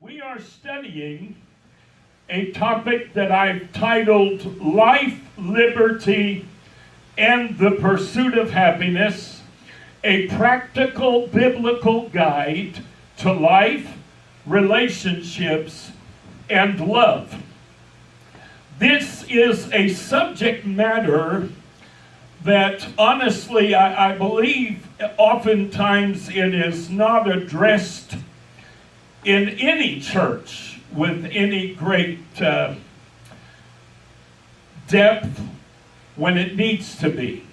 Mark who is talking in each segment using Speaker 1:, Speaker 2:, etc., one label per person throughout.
Speaker 1: We are studying a topic that I've titled Life, Liberty, and the Pursuit of Happiness, a practical biblical guide to life, relationships, and love. This is a subject matter that honestly I believe oftentimes it is not addressed in any church with any great depth when it needs to be.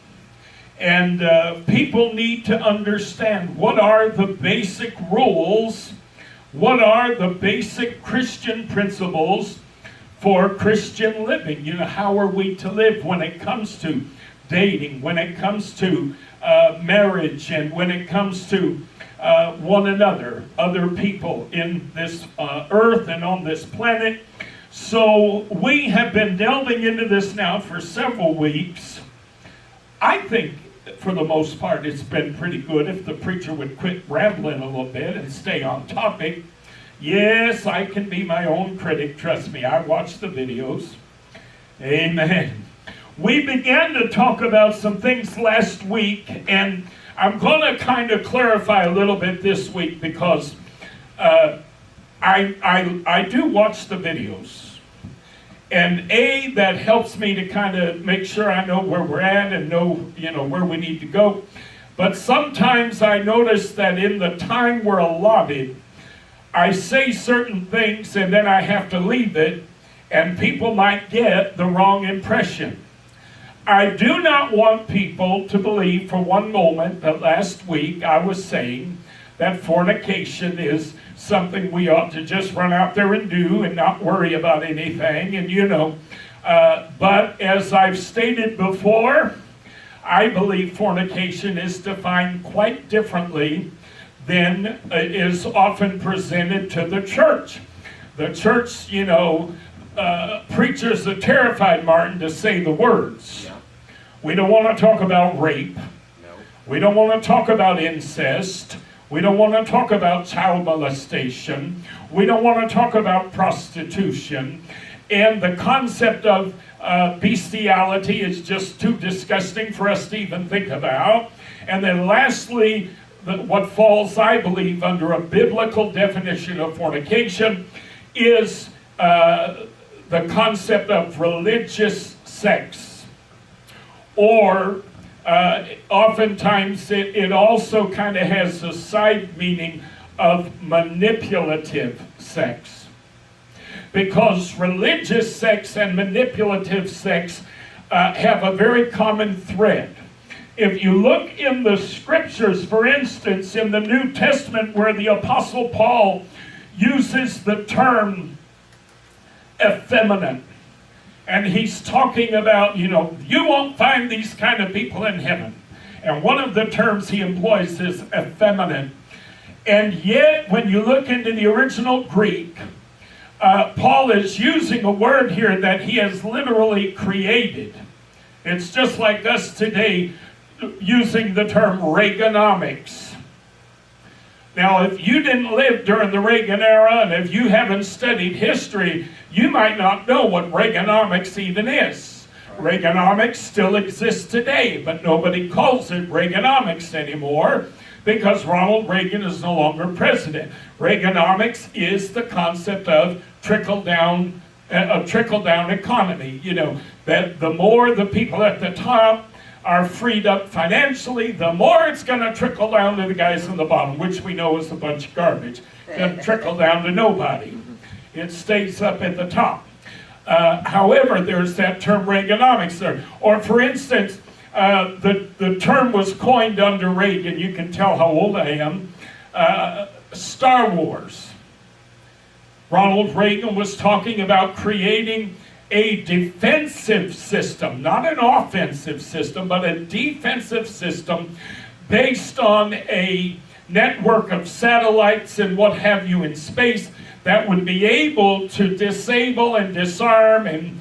Speaker 1: And people need to understand what are the basic rules, what are the basic Christian principles for Christian living. You know, how are we to live when it comes to dating, when it comes to marriage, and when it comes to one another, other people in this earth and on this planet. So we have been delving into this now for several weeks. I think for the most part it's been pretty good if the preacher would quit rambling a little bit and stay on topic. Yes, I can be my own critic, trust me, I watch the videos. Amen. We began to talk about some things last week, and I'm going to kind of clarify a little bit this week because I do watch the videos. And that helps me to kind of make sure I know where we're at and know, where we need to go. But sometimes I notice that in the time we're allotted, I say certain things and then I have to leave it, and people might get the wrong impression. I do not want people to believe for one moment that last week I was saying that fornication is something we ought to just run out there and do and not worry about anything. And but as I've stated before, I believe fornication is defined quite differently than is often presented to the church. The church, preachers are terrified, Martin, to say the words. We don't want to talk about rape. No. We don't want to talk about incest. We don't want to talk about child molestation. We don't want to talk about prostitution. And the concept of bestiality is just too disgusting for us to even think about. And then lastly, what falls, I believe, under a biblical definition of fornication is the concept of religious sex. Or oftentimes it also kind of has a side meaning of manipulative sex. Because religious sex and manipulative sex have a very common thread. If you look in the scriptures, for instance, in the New Testament where the Apostle Paul uses the term effeminate, and he's talking about, you won't find these kind of people in heaven. And one of the terms he employs is effeminate. And yet, when you look into the original Greek, Paul is using a word here that he has literally created. It's just like us today using the term Reaganomics. Now, if you didn't live during the Reagan era, and if you haven't studied history, you might not know what Reaganomics even is. Reaganomics still exists today, but nobody calls it Reaganomics anymore because Ronald Reagan is no longer president. Reaganomics is the concept of trickle-down economy. That the more the people at the top are freed up financially, the more it's going to trickle down to the guys on the bottom, which we know is a bunch of garbage. It's going to trickle down to nobody. It stays up at the top. However, there's that term Reaganomics there. Or for instance, the term was coined under Reagan. You can tell how old I am. Star Wars. Ronald Reagan was talking about creating a defensive system, not an offensive system, but a defensive system based on a network of satellites and what have you in space that would be able to disable and disarm and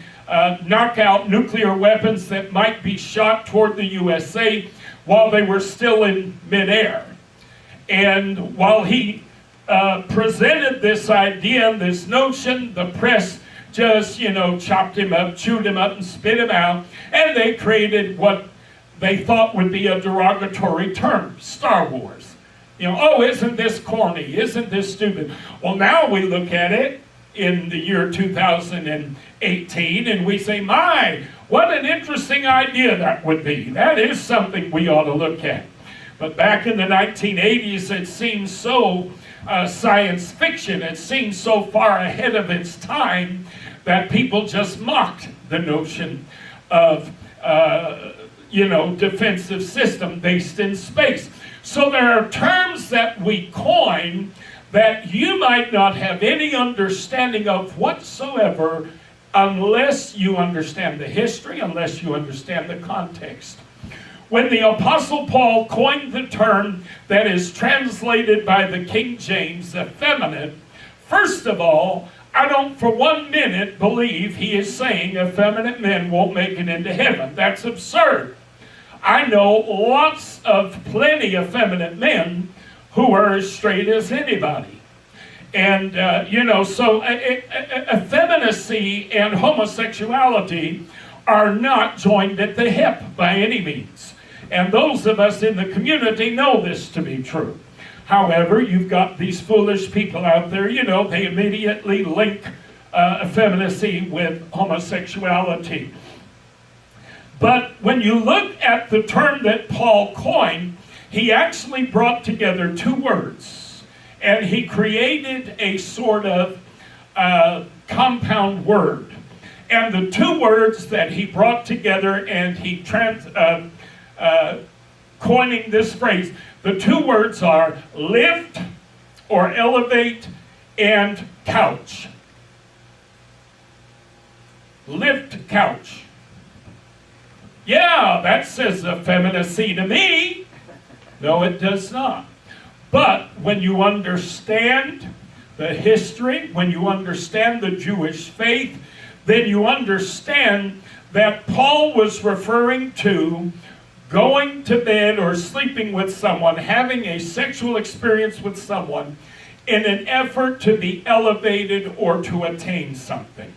Speaker 1: knock out nuclear weapons that might be shot toward the USA while they were still in midair. And while he presented this idea, this notion. The press just, chopped him up, chewed him up, and spit him out. And they created what they thought would be a derogatory term, Star Wars. Oh, isn't this corny? Isn't this stupid? Well, now we look at it in the year 2018 and we say, my, what an interesting idea that would be. That is something we ought to look at. But back in the 1980s, it seemed so science fiction. It seemed so far ahead of its time that people just mocked the notion of defensive system based in space. So there are terms that we coin that you might not have any understanding of whatsoever unless you understand the history, unless you understand the context. When the Apostle Paul coined the term that is translated by the King James, effeminate, first of all, I don't for 1 minute believe he is saying effeminate men won't make it into heaven. That's absurd. I know plenty of effeminate men who are as straight as anybody. And, so effeminacy and homosexuality are not joined at the hip by any means. And those of us in the community know this to be true. However, you've got these foolish people out there, they immediately link effeminacy with homosexuality. But when you look at the term that Paul coined, he actually brought together two words. And he created a sort of compound word. And the two words that he brought together and he coining this phrase, the two words are lift or elevate and couch. Lift, couch. Yeah, that says effeminacy to me. No, it does not. But when you understand the history, when you understand the Jewish faith, then you understand that Paul was referring to going to bed or sleeping with someone, having a sexual experience with someone in an effort to be elevated or to attain something.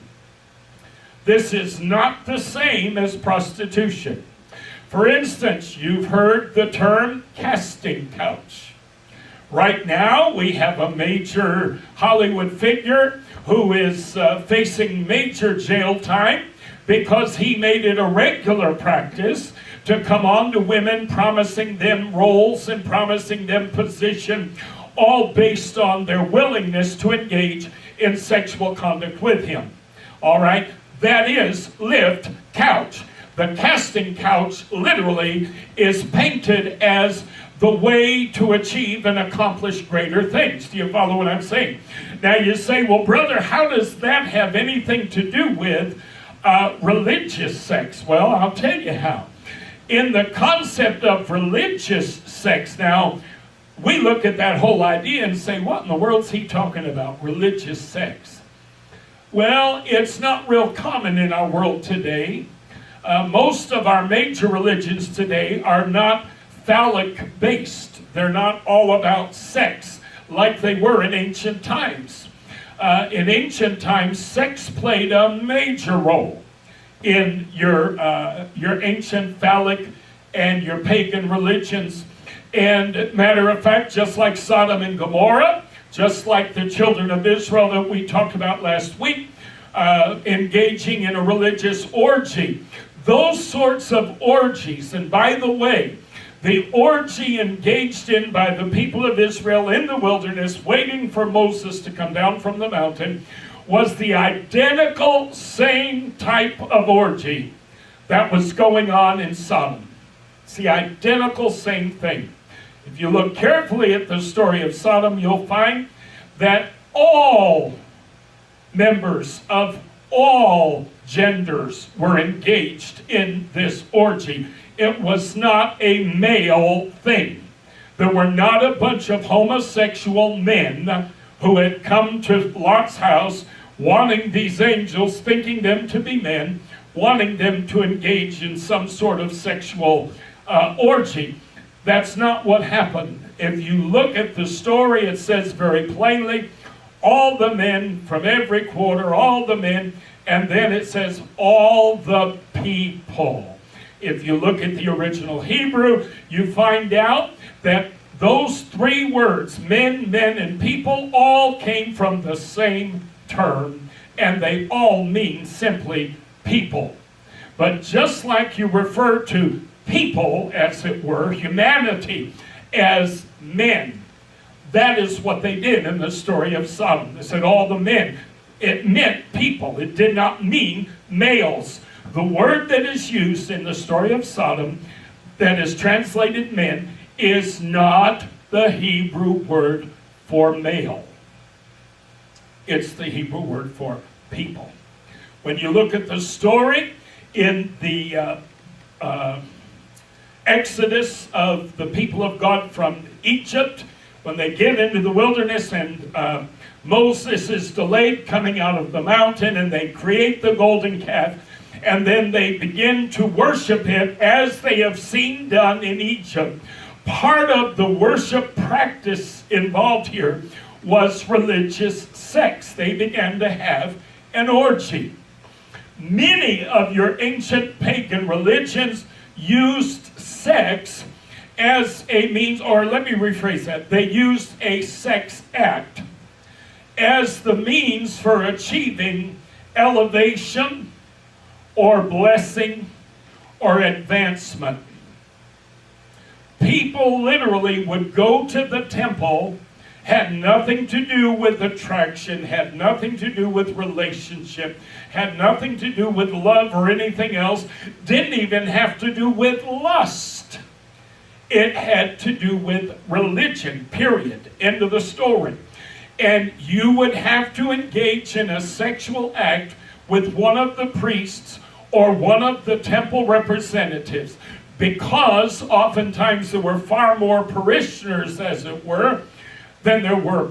Speaker 1: This is not the same as prostitution. For instance, you've heard the term casting couch. Right now, we have a major Hollywood figure who is facing major jail time because he made it a regular practice to come on to women, promising them roles and promising them position, all based on their willingness to engage in sexual conduct with him. All right? That is lift, couch. The casting couch literally is painted as the way to achieve and accomplish greater things. Do you follow what I'm saying? Now you say, well, brother, how does that have anything to do with religious sex? Well, I'll tell you how. In the concept of religious sex, now, we look at that whole idea and say, what in the world is he talking about? Religious sex. Well, it's not real common in our world today. Most of our major religions today are not phallic-based. They're not all about sex like they were in ancient times. In ancient times, sex played a major role in your ancient phallic and your pagan religions. And matter of fact, just like Sodom and Gomorrah, just like the children of Israel that we talked about last week, engaging in a religious orgy. Those sorts of orgies, and by the way, the orgy engaged in by the people of Israel in the wilderness, waiting for Moses to come down from the mountain, was the identical same type of orgy that was going on in Sodom. It's the identical same thing. If you look carefully at the story of Sodom, you'll find that all members of all genders were engaged in this orgy. It was not a male thing. There were not a bunch of homosexual men who had come to Lot's house wanting these angels, thinking them to be men, wanting them to engage in some sort of sexual orgy. That's not what happened. If you look at the story, it says very plainly, all the men from every quarter, all the men, and then it says all the people. If you look at the original Hebrew, you find out that those three words, men, and people, all came from the same term, and they all mean simply people. But just like you refer to people, as it were, humanity, as men, that is what they did in the story of Sodom. They said all the men. It meant people. It did not mean males. The word that is used in the story of Sodom, that is translated men, is not the Hebrew word for male. It's the Hebrew word for people. When you look at the story in the Exodus of the people of God from Egypt, when they get into the wilderness and Moses is delayed coming out of the mountain, and they create the golden calf, and then they begin to worship it as they have seen done in Egypt. Part of the worship practice involved here was religious sex. They began to have an orgy. Many of your ancient pagan religions used sex as a means, or let me rephrase that, they used a sex act as the means for achieving elevation or blessing or advancement. People literally would go to the temple, had nothing to do with attraction, had nothing to do with relationship, had nothing to do with love or anything else, didn't even have to do with lust. It had to do with religion, period. End of the story. And you would have to engage in a sexual act with one of the priests or one of the temple representatives, because oftentimes there were far more parishioners, as it were, than there were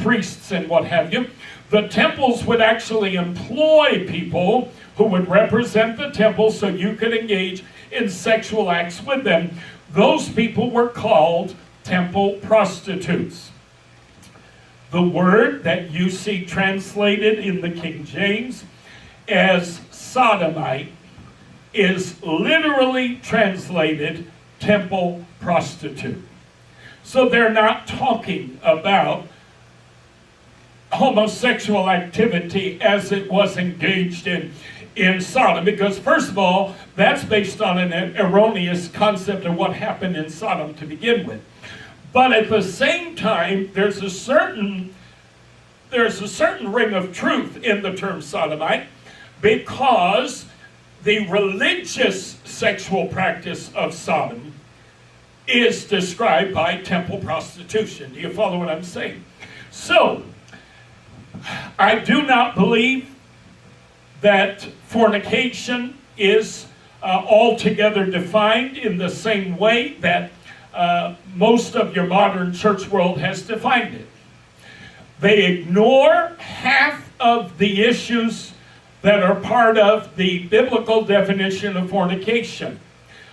Speaker 1: priests and what have you. The temples would actually employ people who would represent the temple so you could engage in sexual acts with them. Those people were called temple prostitutes. The word that you see translated in the King James as sodomite is literally translated temple prostitute. So they're not talking about homosexual activity as it was engaged in Sodom, because first of all, that's based on an erroneous concept of what happened in Sodom to begin with. But at the same time, there's a certain ring of truth in the term sodomite, because the religious sexual practice of Sodom is described by temple prostitution. Do you follow what I'm saying? So, I do not believe that fornication is altogether defined in the same way that most of your modern church world has defined it. They ignore half of the issues that are part of the biblical definition of fornication.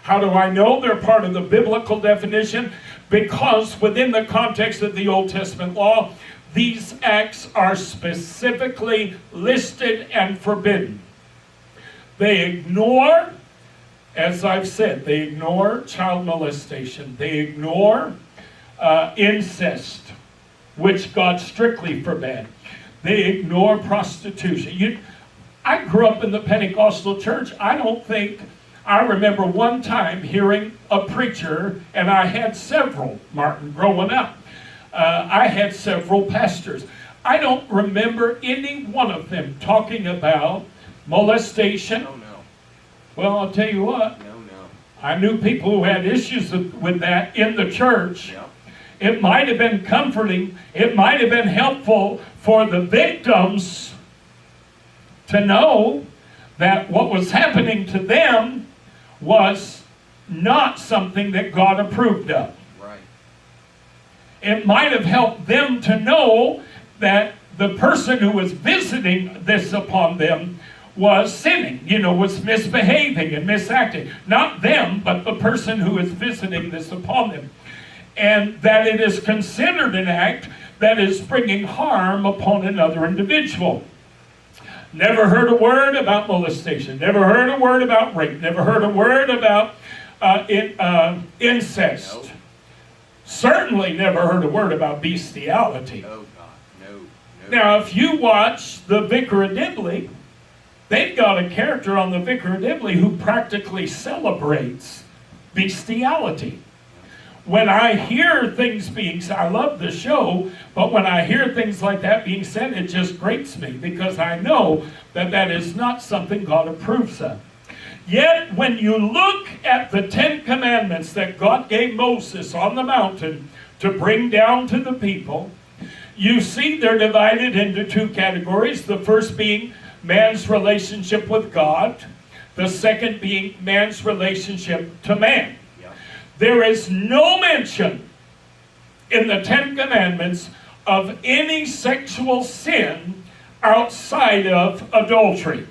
Speaker 1: How do I know they're part of the biblical definition? Because within the context of the Old Testament law, these acts are specifically listed and forbidden. They ignore, as I've said, they ignore child molestation. They ignore incest, which God strictly forbade. They ignore prostitution. I grew up in the Pentecostal church. I remember one time hearing a preacher, and I had several, Martin, growing up. I had several pastors. I don't remember any one of them talking about molestation.
Speaker 2: No.
Speaker 1: Well, I'll tell you what.
Speaker 2: No.
Speaker 1: I knew people who had issues with that in the church.
Speaker 2: Yeah.
Speaker 1: It might have been comforting. It might have been helpful for the victims to know that what was happening to them was not something that God approved of.
Speaker 2: Right.
Speaker 1: It might have helped them to know that the person who was visiting this upon them was sinning, was misbehaving and misacting. Not them, but the person who is visiting this upon them. and that it is considered an act that is bringing harm upon another individual. Never heard a word about molestation. Never heard a word about rape. Never heard a word about incest.
Speaker 2: Nope.
Speaker 1: Certainly never heard a word about bestiality.
Speaker 2: Oh God, no.
Speaker 1: Now, if you watch the Vicar of Dibley, they've got a character on the Vicar of Dibley who practically celebrates bestiality. When I hear things being said, I love the show, but when I hear things like that being said, it just grates me, because I know that that is not something God approves of. Yet, when you look at the 10 commandments that God gave Moses on the mountain to bring down to the people, you see they're divided into 2 categories. The first being man's relationship with God. The second being man's relationship to man.
Speaker 2: Yeah.
Speaker 1: There is no mention in the 10 commandments of any sexual sin outside of adultery.